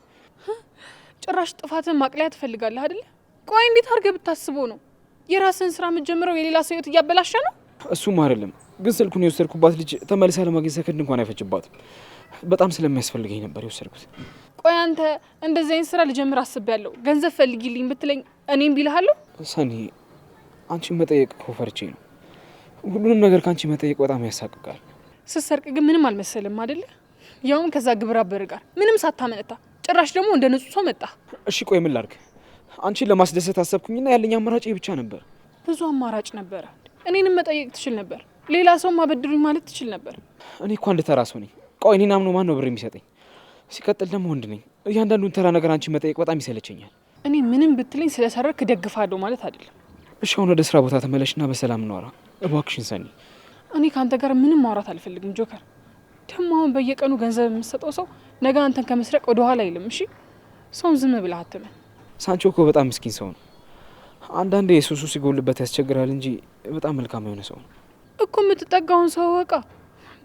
ጭራሽ ጥፋትን ማቅለያ ትፈልጋለህ አይደል? ቆይ እንዴት አድርገህ ብታስበው ነው የራስን ስራ የምትጀምረው? የሌላ ሰው ህይወት እያበላሸ ነው። እሱም አይደለም ግን ስልኩን የወሰድኩባት ልጅ ተመልሳ ለማግኘት ሰከንድ እንኳን አይፈጅባትም። በጣም ስለሚያስፈልገኝ ነበር የወሰድኩት። ቆይ አንተ እንደዚህ አይነት ስራ ልጀምር አስቤያለሁ፣ ገንዘብ ፈልጊልኝ ብትለኝ እኔም ቢልሃለሁ? ሰኒ አንቺን መጠየቅ እኮ ፈርቼ ነው። ሁሉንም ነገር ከአንቺ መጠየቅ በጣም ያሳቅቃል። ስትሰርቅ ግን ምንም አልመሰልም አይደለ? ያውም ከዛ ግብረ አበር ጋር ምንም ሳታመነታ፣ ጭራሽ ደግሞ እንደ ንጹህ ሰው መጣ። እሺ ቆይ ምን ላድርግ? አንቺን ለማስደሰት አሰብኩኝና ያለኝ አማራጭ ይሄ ብቻ ነበር። ብዙ አማራጭ ነበረ። እኔንም መጠየቅ ትችል ነበር፣ ሌላ ሰው ማበድሩኝ ማለት ትችል ነበር። እኔ እኮ አንድ ተራ ሰው ነኝ። ቆይ እኔን አምኖ ማን ነው ብር የሚሰጠኝ? ሲቀጥል ደግሞ ወንድ ነኝ። እያንዳንዱን ተራ ነገር አንቺን መጠየቅ በጣም ይሰለቸኛል። እኔ ምንም ብትለኝ ስለሰረክ ደግፋለሁ ማለት አይደለም። እሺ አሁን ወደ ስራ ቦታ ተመለሽና በሰላም እናወራ እባክሽን ሰኒ። እኔ ከአንተ ጋር ምንም ማውራት አልፈልግም ጆከር። ደግሞ አሁን በየቀኑ ገንዘብ የምትሰጠው ሰው ነገ አንተን ከመስረቅ ወደ ኋላ አይልም። እሺ ሰውን ዝም ብለህ አትመን። ሳንቾ እኮ በጣም ምስኪን ሰው ነው። አንዳንዴ የሱሱ ሲጎልበት ያስቸግራል እንጂ በጣም መልካም የሆነ ሰው ነው እኮ። የምትጠጋውን ሰው ወቃ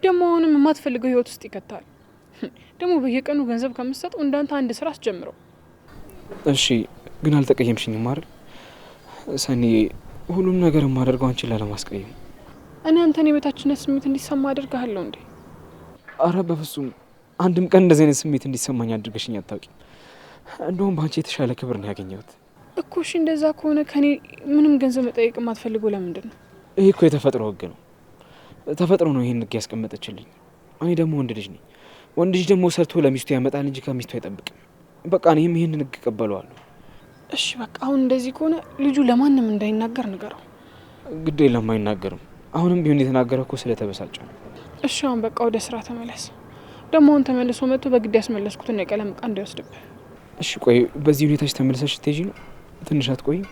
ደግሞ አሁንም የማትፈልገው ህይወት ውስጥ ይከታል። ደግሞ በየቀኑ ገንዘብ ከምትሰጠው እንዳንተ አንድ ስራ አስጀምረው። እሺ ግን አልተቀየምሽኝም አይደል ሰኒ? ሁሉም ነገር የማደርገው አንቺን ላለማስቀየም። እኔ አንተን የበታችነት ስሜት እንዲሰማ አደርግሃለሁ እንዴ? አረ በፍጹም አንድም ቀን እንደዚህ አይነት ስሜት እንዲሰማኝ አድርገሽኝ አታውቂም። እንደውም በአንቺ የተሻለ ክብር ነው ያገኘሁት እኮ። እሺ እንደዛ ከሆነ ከኔ ምንም ገንዘብ መጠየቅ የማትፈልገው ለምንድን ነው? ይሄ እኮ የተፈጥሮ ህግ ነው። ተፈጥሮ ነው ይሄን ህግ ያስቀመጠችልኝ። እኔ ደግሞ ወንድ ልጅ ነኝ። ወንድ ልጅ ደግሞ ሰርቶ ለሚስቱ ያመጣል እንጂ ከሚስቱ አይጠብቅም። በቃ እኔም ይሄንን ህግ እቀበለዋለሁ። እሺ በቃ አሁን እንደዚህ ከሆነ ልጁ ለማንም እንዳይናገር ንገረው። ግድ የለም አይናገርም። አሁንም ቢሆን የተናገረው እኮ ስለተበሳጨ ነው። እሺ አሁን በቃ ወደ ስራ ተመለስ። ደግሞ አሁን ተመልሶ መጥቶ በግድ ያስመለስኩትን የቀለም እቃ እንዳይወስድብህ። እሺ ቆይ በዚህ ሁኔታች ተመልሰሽ ትሄጂ ነው? ትንሽ አትቆይም?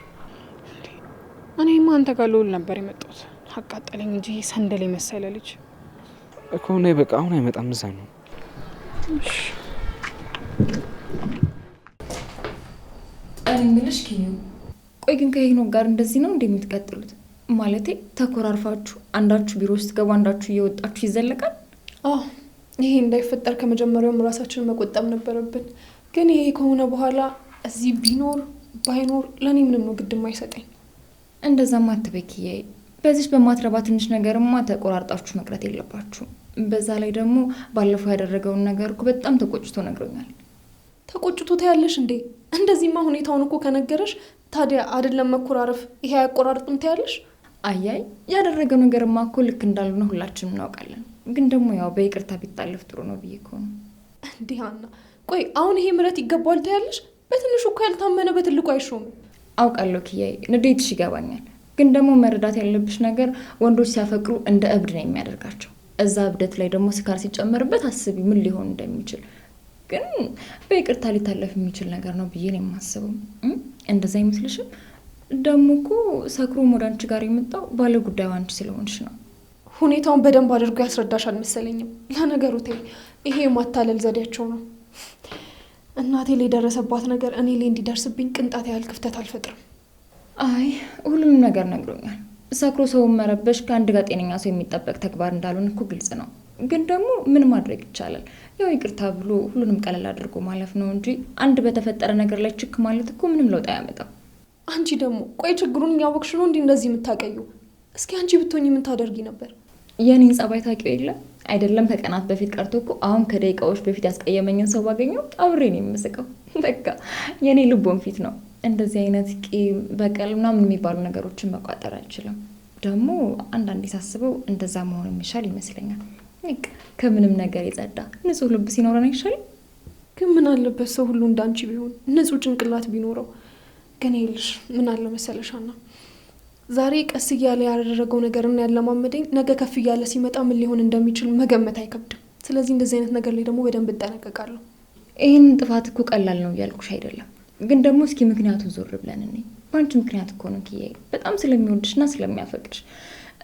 እኔማ አንተ ጋር ልውል ነበር የመጣሁት። አቃጠለኝ እንጂ ሰንደል የመሰለ ልጅ እኮ ነው። በቃ አሁን አይመጣም፣ እዛ ነው። እሺ እኔ የምልሽ ኪዩ፣ ቆይ ግን ከሄኖክ ጋር እንደዚህ ነው እንደምትቀጥሉት? ማለቴ ተኮራርፋችሁ አንዳችሁ ቢሮ ውስጥ ገቡ አንዳችሁ እየወጣችሁ ይዘለቃል? አዎ ይሄ እንዳይፈጠር ከመጀመሪያውም ራሳችንን መቆጠብ ነበረብን። ግን ይሄ ከሆነ በኋላ እዚህ ቢኖር ባይኖር ለእኔ ምንም ነው ግድ የማይሰጠኝ። እንደዛማ አትበይ ኪያዬ። በዚች በማትረባ ትንሽ ነገርማ ተቆራርጣችሁ መቅረት የለባችሁም። በዛ ላይ ደግሞ ባለፈው ያደረገውን ነገር እኮ በጣም ተቆጭቶ ነግሮኛል። ተቆጭቶ ታያለሽ እንዴ? እንደዚህማ ሁኔታውን እኮ ከነገረሽ ታዲያ አይደለም መኮራረፍ ይሄ አያቆራርጥም ታያለሽ። አያይ ያደረገው ነገርማ እኮ ልክ እንዳልሆነ ሁላችንም እናውቃለን። ግን ደግሞ ያው በይቅርታ ቢታለፍ ጥሩ ነው ብዬ እኮ ነው። እንዴ ሀና፣ ቆይ አሁን ይሄ ምረት ይገባዋል ታያለሽ? በትንሹ እኮ ያልታመነ በትልቁ አይሾምም። አውቃለሁ ኪያዬ፣ ንዴትሽ ይገባኛል። ግን ደግሞ መረዳት ያለብሽ ነገር ወንዶች ሲያፈቅሩ እንደ እብድ ነው የሚያደርጋቸው። እዛ እብደት ላይ ደግሞ ስካር ሲጨመርበት አስቢ ምን ሊሆን እንደሚችል። ግን በይቅርታ ሊታለፍ የሚችል ነገር ነው ብዬ ነው የማስበው። እንደዛ አይመስልሽም? ደግሞ እኮ ሰክሮ ወደ አንቺ ጋር የመጣው ባለ ጉዳዩ አንቺ ስለሆንሽ ነው። ሁኔታውን በደንብ አድርጎ ያስረዳሽ አልመሰለኝም። ለነገሩ ተይ፣ ይሄ የማታለል ዘዴያቸው ነው። እናቴ ላይ የደረሰባት ነገር እኔ ላይ እንዲደርስብኝ ቅንጣት ያህል ክፍተት አልፈጥርም። አይ ሁሉንም ነገር ነግሮኛል። ሰክሮ ሰውን መረበሽ ከአንድ ጋር ጤነኛ ሰው የሚጠበቅ ተግባር እንዳልሆነ እኮ ግልጽ ነው። ግን ደግሞ ምን ማድረግ ይቻላል? ያው ይቅርታ ብሎ ሁሉንም ቀለል አድርጎ ማለፍ ነው እንጂ አንድ በተፈጠረ ነገር ላይ ችክ ማለት እኮ ምንም ለውጥ አያመጣም። አንቺ ደግሞ ቆይ ችግሩን እያወቅሽ ነው እንዲህ እንደዚህ የምታቀዩ? እስኪ አንቺ ብትሆኚ ምን ታደርጊ ነበር? የኔን ጸባይ ታውቂው የለ አይደለም? ከቀናት በፊት ቀርቶ እኮ አሁን ከደቂቃዎች በፊት ያስቀየመኝን ሰው ባገኘው አብሬ ነው የምስቀው። በቃ የኔ ልቦን ፊት ነው። እንደዚህ አይነት ቂም በቀል ምናምን የሚባሉ ነገሮችን መቋጠር አልችልም። ደግሞ አንዳንዴ ሳስበው እንደዛ መሆን የሚሻል ይመስለኛል። ከምንም ነገር የጸዳ ንጹህ ልብ ሲኖረን አይሻልም? ግን ምን አለበት ሰው ሁሉ እንዳንቺ ቢሆን፣ ንጹህ ጭንቅላት ቢኖረው። ግን ይልሽ ምን አለ መሰለሻና ዛሬ ቀስ እያለ ያደረገው ነገርና ያለማመደኝ ነገ ከፍ እያለ ሲመጣ ምን ሊሆን እንደሚችል መገመት አይከብድም። ስለዚህ እንደዚህ አይነት ነገር ላይ ደግሞ በደንብ እጠነቀቃለሁ። ይህን ጥፋት እኮ ቀላል ነው እያልኩሽ አይደለም። ግን ደግሞ እስኪ ምክንያቱን ዞር ብለን እኔ በአንቺ ምክንያት እኮ ነው ኪያዬ፣ በጣም ስለሚወድሽና ስለሚያፈቅድሽ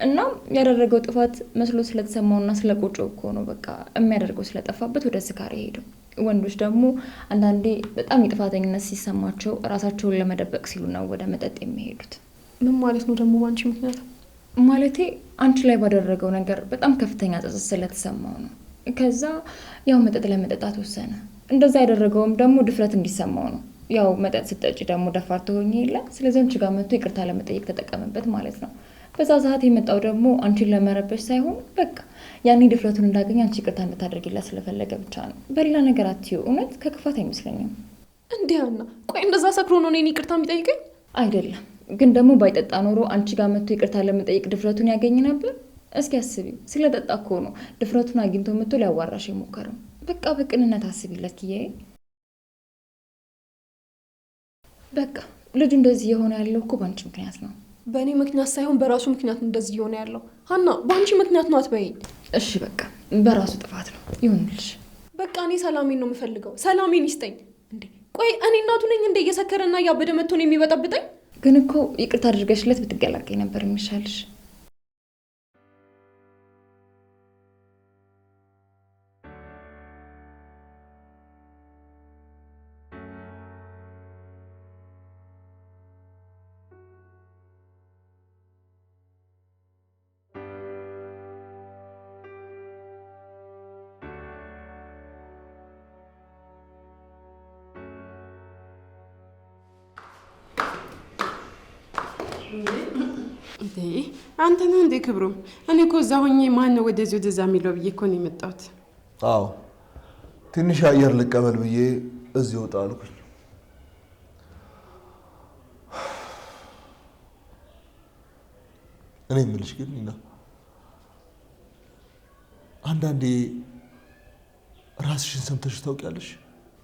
እና ያደረገው ጥፋት መስሎ ስለተሰማውና ስለቆጨው እኮ ነው በቃ የሚያደርገው ስለጠፋበት ወደ ስካር ሄደው። ወንዶች ደግሞ አንዳንዴ በጣም የጥፋተኝነት ሲሰማቸው ራሳቸውን ለመደበቅ ሲሉ ነው ወደ መጠጥ የሚሄዱት። ምን ማለት ነው ደግሞ በአንቺ ምክንያት? ማለቴ አንቺ ላይ ባደረገው ነገር በጣም ከፍተኛ ጸጸት ስለተሰማው ነው። ከዛ ያው መጠጥ ለመጠጣት ወሰነ። እንደዛ ያደረገውም ደግሞ ድፍረት እንዲሰማው ነው። ያው መጠጥ ስጠጪ ደግሞ ደፋር ትሆኚ የለ። ስለዚህ አንቺ ጋር መጥቶ ይቅርታ ለመጠየቅ ተጠቀመበት ማለት ነው። በዛ ሰዓት የመጣው ደግሞ አንቺን ለመረበሽ ሳይሆን በቃ ያኔ ድፍረቱን እንዳገኝ አንቺ ይቅርታ እንድታደርጊላት ስለፈለገ ብቻ ነው። በሌላ ነገር አትዩ። እውነት ከክፋት አይመስለኝም። እንዲያና ቆይ እንደዛ ሰክሮ ነው እኔን ይቅርታ የሚጠይቀኝ? አይደለም ግን ደግሞ ባይጠጣ ኖሮ አንቺ ጋር መጥቶ ይቅርታ ለመጠየቅ ድፍረቱን ያገኝ ነበር? እስኪ አስቢው። ስለጠጣ እኮ ነው ድፍረቱን አግኝቶ መጥቶ ሊያዋራሽ የሞከረው። በቃ በቅንነት አስቢለት ኪያዬ። በቃ ልጁ እንደዚህ የሆነ ያለው እኮ በአንቺ ምክንያት ነው። በእኔ ምክንያት ሳይሆን በራሱ ምክንያት ነው እንደዚህ የሆነ ያለው። ሀና በአንቺ ምክንያት ነው አትበይኝ። እሺ በቃ በራሱ ጥፋት ነው ይሁንልሽ። በቃ እኔ ሰላሜን ነው የምፈልገው። ሰላሜን ይስጠኝ። እንዴ ቆይ እኔ እናቱ ነኝ እንደ እየሰከረና እያበደ መጥቶ ነው የሚበጠብጠኝ? ግን እኮ ይቅርታ አድርገሽለት ብትገላገኝ ነበር የሚሻልሽ። አንተ ነው እንዴ ክብሩ? እኔ እኮ እዛ ሆኜ ማን ነው ወደዚህ ወደዛ የሚለው ብዬ እኮ ነው የመጣሁት። አዎ ትንሽ አየር ልቀበል ብዬ እዚህ ወጣ አልኩኝ። እኔ የምልሽ ግን ኒና፣ አንዳንዴ ራስሽን ሰምተሽ ታውቂያለሽ?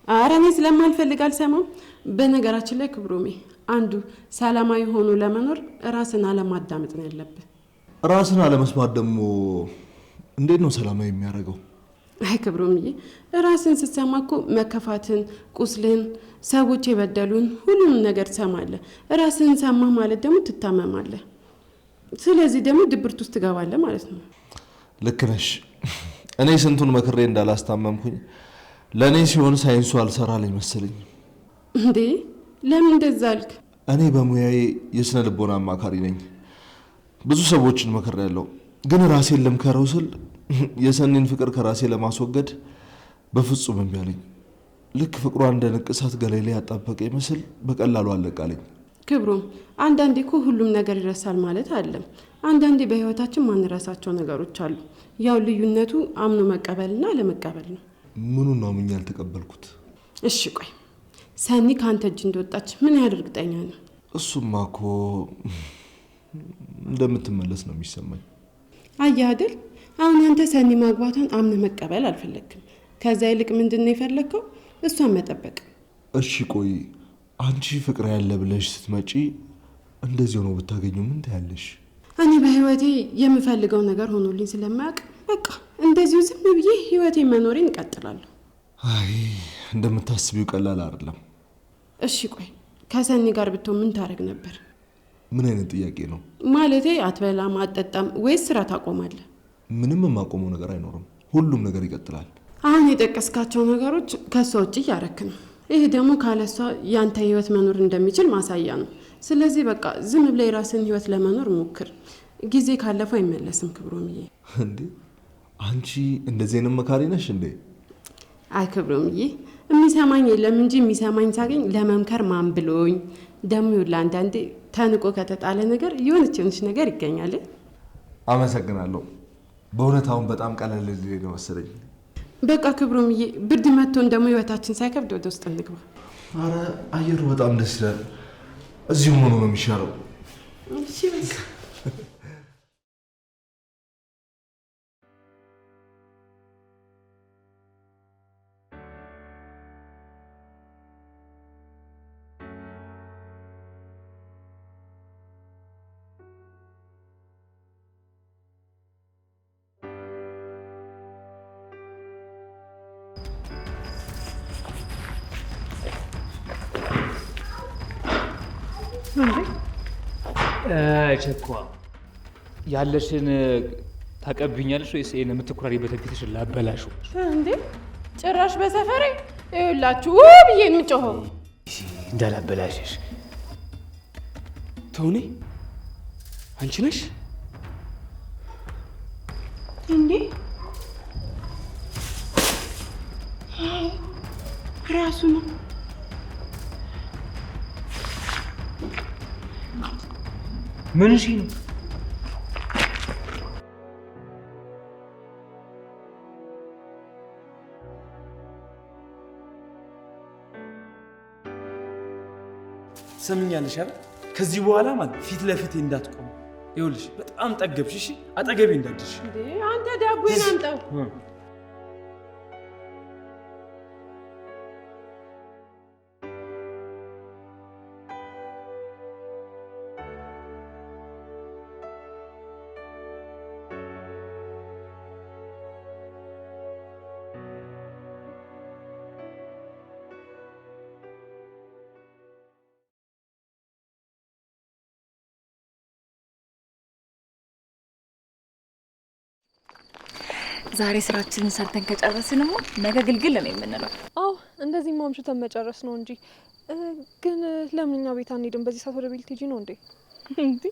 ኧረ እኔ ስለማልፈልግ አልሰማም። በነገራችን ላይ ክብሩሜ አንዱ ሰላማዊ ሆኖ ለመኖር ራስን አለማዳመጥ ነው ያለብን። ራስን አለመስማት ደግሞ እንዴት ነው ሰላማዊ የሚያደርገው? አይ ክብሩምዬ፣ ራስን ስትሰማ እኮ መከፋትን፣ ቁስልን፣ ሰዎች የበደሉን ሁሉንም ነገር ትሰማለህ። ራስን ሰማ ማለት ደግሞ ትታመማለህ። ስለዚህ ደግሞ ድብርት ውስጥ ትገባለህ ማለት ነው። ልክ ነሽ። እኔ ስንቱን መክሬ እንዳላስታመምኩኝ ለእኔ ሲሆን ሳይንሱ አልሰራልኝ መሰለኝ። እንዴ ለምን እንደዛ አልክ? እኔ በሙያዬ የስነ ልቦና አማካሪ ነኝ። ብዙ ሰዎችን መክሬያለሁ። ግን ራሴን ልምከረው ስል የሰኒን ፍቅር ከራሴ ለማስወገድ በፍጹም እምቢ አለኝ። ልክ ፍቅሯ እንደ ንቅሳት ገላይ ላይ ያጣበቀ ይመስል በቀላሉ አለቃለኝ። ክብሩም አንዳንዴ እኮ ሁሉም ነገር ይረሳል ማለት አይደለም። አንዳንዴ በህይወታችን ማንረሳቸው ነገሮች አሉ። ያው ልዩነቱ አምኖ መቀበልና አለመቀበል ነው። ምኑን ነው አምኜ ያልተቀበልኩት? እሺ ቆይ ሰኒ ከአንተ እጅ እንደወጣች ምን ያህል እርግጠኛ ነው? እሱማ እኮ እንደምትመለስ ነው የሚሰማኝ። አየህ አይደል? አሁን አንተ ሰኒ ማግባቷን አምነህ መቀበል አልፈለግም። ከዛ ይልቅ ምንድን ነው የፈለግከው? እሷን መጠበቅ። እሺ ቆይ አንቺ ፍቅር ያለ ብለሽ ስትመጪ እንደዚህ ሆኖ ብታገኘው ምን ታያለሽ? እኔ በህይወቴ የምፈልገው ነገር ሆኖልኝ ስለማያውቅ በቃ እንደዚሁ ዝም ብዬ ህይወቴ መኖሬን እቀጥላለሁ። አይ እንደምታስቢው ቀላል አይደለም። እሺ ቆይ ከሰኒ ጋር ብትሆን ምን ታደርግ ነበር? ምን አይነት ጥያቄ ነው? ማለቴ አትበላም አትጠጣም ወይስ ስራ ታቆማለህ? ምንም የማቆመው ነገር አይኖርም። ሁሉም ነገር ይቀጥላል። አሁን የጠቀስካቸው ነገሮች ከሷ ውጭ እያረክ ነው። ይህ ደግሞ ካለሷ ያንተ ህይወት መኖር እንደሚችል ማሳያ ነው። ስለዚህ በቃ ዝም ብለህ የራስን ህይወት ለመኖር ሞክር። ጊዜ ካለፈው አይመለስም ክብሮምዬ። እንዴ አንቺ እንደዚህ አይነት መካሪ ነሽ እንዴ? አይ ክብሮምዬ፣ የሚሰማኝ የለም እንጂ የሚሰማኝ ሳገኝ ለመምከር ማን ብሎኝ። ደግሞ ይኸውልህ አንዳንዴ ተንቆ ከተጣለ ነገር የሆነች ነገር ይገኛል። አመሰግናለሁ። በእውነት አሁን በጣም ቀለል ሊል ነው መሰለኝ። በቃ ክብሮምዬ፣ ብርድ መጥቶን ደግሞ ህይወታችን ሳይከብድ ወደ ውስጥ እንግባ። አረ አየሩ በጣም ደስ ይላል። እዚሁ ሆኖ ነው የሚሻለው። እሺ በቃ ቸኳ ያለሽን ታቀብኛለሽ ወይስ ይሄን የምትኩራሪበት ፊትሽን ላበላሹ እንዴ? ጭራሽ በሰፈሬ ይኸውላችሁ ብዬ የምጮኸው እንዳላበላሽሽ። ተውኔ አንቺ ነሽ እንዴ? ራሱ ነው። ምን እሺ ነው? ሰምኛለሽ አይደል? ከዚህ በኋላ ማለት ፊት ለፊት እንዳትቆም። ይኸውልሽ በጣም ጠገብሽ። እሺ አጠገቤ እንዳትደርሽ። እንዴ አንተ ዳቦዬን አምጣው። ዛሬ ስራችንን ሰርተን ከጨረስንማ ነገ ግልግል ነው የምንለው። አዎ እንደዚህ ማምሽተን መጨረስ ነው እንጂ ግን ለምንኛ ቤት አንሄድም? በዚህ ሰዓት ወደ ቤት ሂጂ ነው እንዴ? እንዴ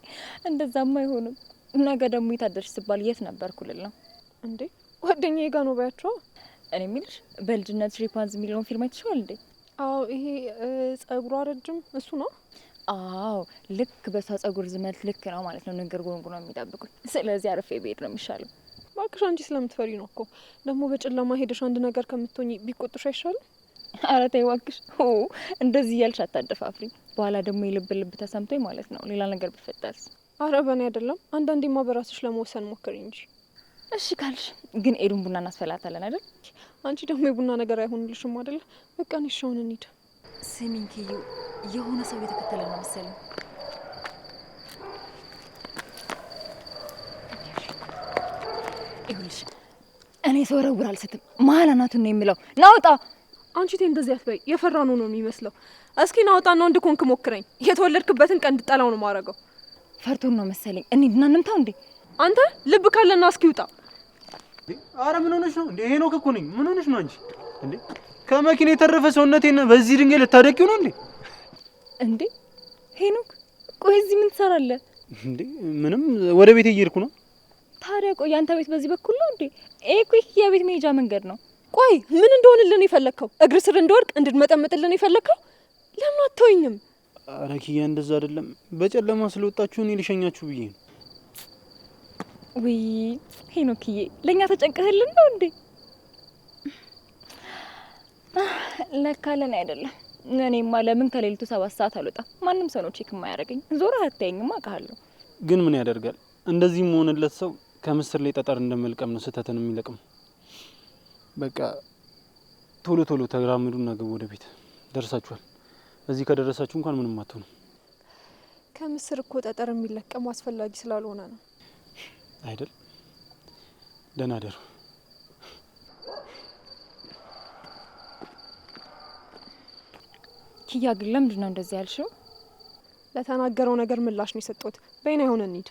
እንደዛማ አይሆንም። ነገ ደግሞ የታደርሽ ሲባል የት ነበርኩ ልል ነው እንዴ? ጓደኛዬ ጋር ነው ባያቸው። እኔ የሚልሽ በልጅነት ሪፓንዝ የሚለውን ፊልም አይተሽዋል እንዴ? አዎ ይሄ ጸጉሯ ረጅም እሱ ነው። አዎ ልክ በሷ ጸጉር ዝመት ልክ ነው ማለት ነው። ንግር ጎንጉ ነው የሚጠብቁኝ። ስለዚህ አርፌ ብሄድ ነው የሚሻለው። ባክሽ አንቺ ስለምትፈሪ ነው እኮ። ደግሞ በጨለማ ሄደሽ አንድ ነገር ከምትሆኚ ቢቆጥሽ አይሻልም? ኧረ ተይ እባክሽ። እንደዚህ እያልሽ አታደፋፍሪ። በኋላ ደግሞ የልብ ልብ ተሰምቶኝ ማለት ነው ሌላ ነገር ቢፈጠርስ? ኧረ በእኔ አይደለም። አንዳንዴማ በራስሽ ለመወሰን ሞክሪ እንጂ። እሺ ካልሽ ግን ኤዱን ቡና እናስፈላታለን አይደል? አንቺ ደግሞ የቡና ነገር አይሆንልሽም አይደል? በቃ እኔ እሺ አሁን እንሂድ። ስሚኝ ኪዩ፣ የሆነ ሰው እየተከተለ ነው መሰለኝ። ይኸውልሽ እኔ ስወረውር አልስትም። መሀል አናቱን ነው የሚለው። ናውጣ። አንቺ ተይ እንደዚህ አትበይ። የፈራነው ነው የሚመስለው። እስኪ ናውጣና ወንድ ኮንክ ሞክረኝ። የተወለድክበትን ቀን እንድጠላው ነው ማረገው። ፈርቶን ነው መሰለኝ። እንሂድና እንምታው እንዴ። አንተ ልብ ካለና እስኪ ውጣ። አረ ምን ሆነሽ ነው እንዴ? ሄኖክ እኮ ነኝ። ምን ሆነሽ ነው አንቺ እንዴ? ከመኪና የተረፈ ሰውነቴን በዚህ ድንጋይ ልታደቂው ነው እንዴ? እንዴ ሄኖክ፣ ቆይ እዚህ ምን ትሰራለህ እንዴ? ምንም ወደ ቤት እየሄድኩ ነው። ታዲያ ቆይ አንተ ቤት በዚህ በኩል ነው እንዴ? ይሄ እኮ የቤት መሄጃ መንገድ ነው። ቆይ ምን እንደሆንልን የፈለግከው? እግር ስር እንደወድቅ እንድንመጠመጥልን የፈለግከው? ለምን አትተውኝም? አረ ኪያ እንደዛ አይደለም። በጨለማ ስለወጣችሁ እኔ ልሸኛችሁ ብዬ ነው። ውይ ሄኖክዬ፣ ለእኛ ተጨንቀህልን ነው እንዴ? ለካ ለኔ አይደለም። እኔማ ለምን ከሌሊቱ 7 ሰዓት አልወጣም? ማንም ሰው ነው ቼክ የማያደርገኝ። ዞራ አታየኝም፣ አውቃለሁ። ግን ምን ያደርጋል፣ እንደዚህ መሆንለት ሰው ከምስር ላይ ጠጠር እንደመልቀም ነው ስህተትን የሚለቅም። በቃ ቶሎ ቶሎ ተራምዱና ግቡ ወደ ቤት። ደርሳችኋል። እዚህ ከደረሳችሁ እንኳን ምንም አትሆኑ። ከምስር እኮ ጠጠር የሚለቀም አስፈላጊ ስላልሆነ ነው አይደል? ደህና ደሩ። ኪያ ግን ለምንድን ነው እንደዚህ ያልሽው? ለተናገረው ነገር ምላሽ ነው የሰጠሁት። በይና ይሆን እንሂድ።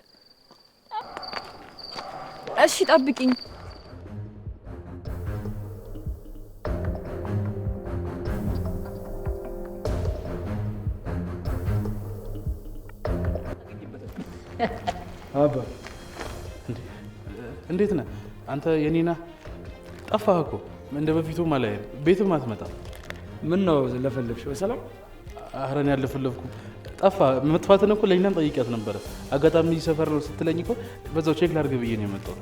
እሺ ጠብቂኝ። አባ እንዴት ነህ? አንተ የኔና ጠፋህ እኮ እንደ በፊቱ ማለት ቤትም አትመጣም። ምን ነው ለፈለግሽ? በሰላም አህረን ያለፈለፍኩ ጠፋ። መጥፋትን እኮ ለእኛም ጠይቂያት ነበረ። አጋጣሚ ሰፈር ነው ስትለኝ እኮ በዛው ቼክ ላድርግ ብዬ ነው የመጣው።